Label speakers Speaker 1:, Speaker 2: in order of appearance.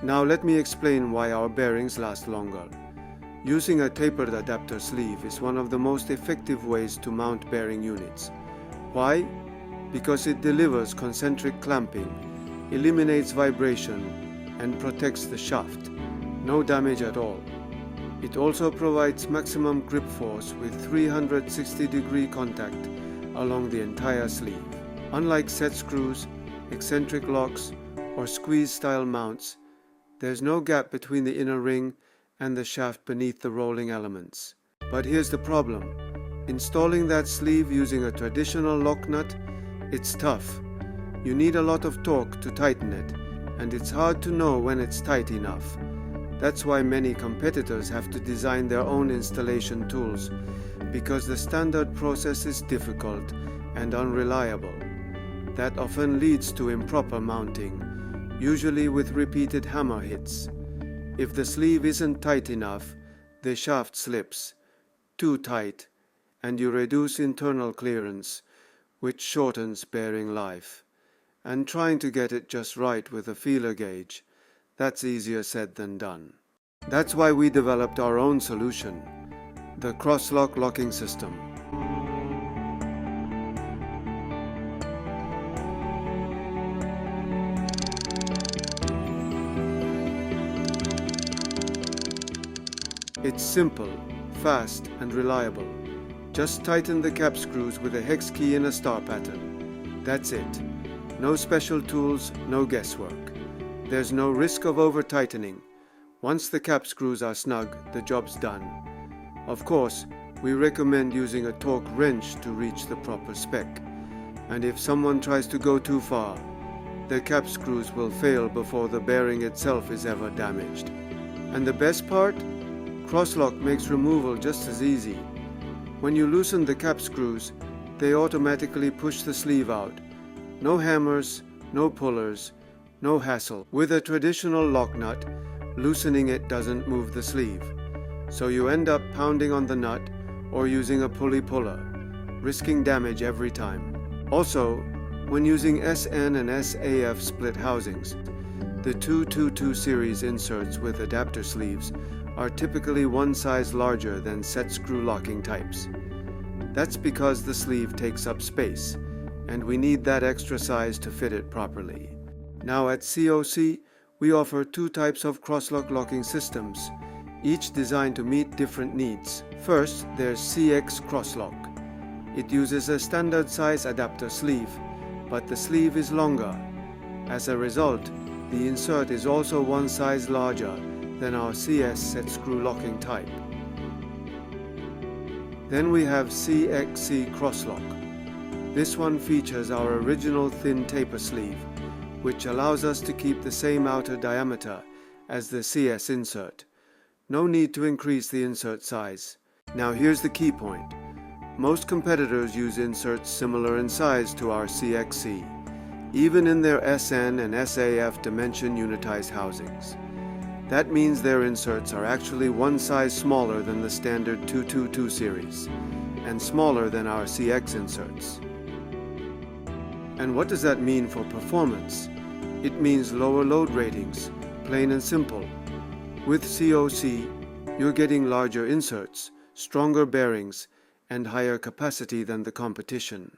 Speaker 1: Now let me explain why our bearings last longer. Using a tapered adapter sleeve is one of the most effective ways to mount bearing units. Why? Because it delivers concentric clamping, eliminates vibration, and protects the shaft. No damage at all. It also provides maximum grip force with 360-degree contact along the entire sleeve. Unlike set screws, eccentric locks, or squeeze-style mounts, there's no gap between the inner ring and the shaft beneath the rolling elements. But here's the problem. Installing that sleeve using a traditional lock nut, it's tough. You need a lot of torque to tighten it, and it's hard to know when it's tight enough. That's why many competitors have to design their own installation tools, because the standard process is difficult and unreliable. That often leads to improper mounting, usually with repeated hammer hits. If the sleeve isn't tight enough, the shaft slips. Too tight, and you reduce internal clearance, which shortens bearing life. And trying to get it just right with a feeler gauge, that's easier said than done. That's why we developed our own solution, the CROSSLOC locking system. It's simple, fast, and reliable. Just tighten the cap screws with a hex key in a star pattern. That's it. No special tools, no guesswork. There's no risk of over-tightening. Once the cap screws are snug, the job's done. Of course, we recommend using a torque wrench to reach the proper spec. And if someone tries to go too far, the cap screws will fail before the bearing itself is ever damaged. And the best part? CROSSLOC makes removal just as easy. When you loosen the cap screws, they automatically push the sleeve out. No hammers, no pullers, no hassle. With a traditional lock nut, loosening it doesn't move the sleeve. So you end up pounding on the nut or using a pulley puller, risking damage every time. Also, when using SN and SAF split housings, the 222 series inserts with adapter sleeves are typically one size larger than set screw locking types. That's because the sleeve takes up space, and we need that extra size to fit it properly. Now at COC, we offer two types of CROSSLOC locking systems, each designed to meet different needs. First, there's CX CROSSLOC. It uses a standard size adapter sleeve, but the sleeve is longer. As a result, the insert is also one size larger than our CS set screw locking type. Then we have CXC CROSSLOC. This one features our original thin taper sleeve, which allows us to keep the same outer diameter as the CS insert. No need to increase the insert size. Now here's the key point. Most competitors use inserts similar in size to our CXC, even in their SN and SAF dimension unitized housings. That means their inserts are actually one size smaller than the standard 222 series, and smaller than our CX inserts. And what does that mean for performance? It means lower load ratings, plain and simple. With COC, you're getting larger inserts, stronger bearings, and higher capacity than the competition.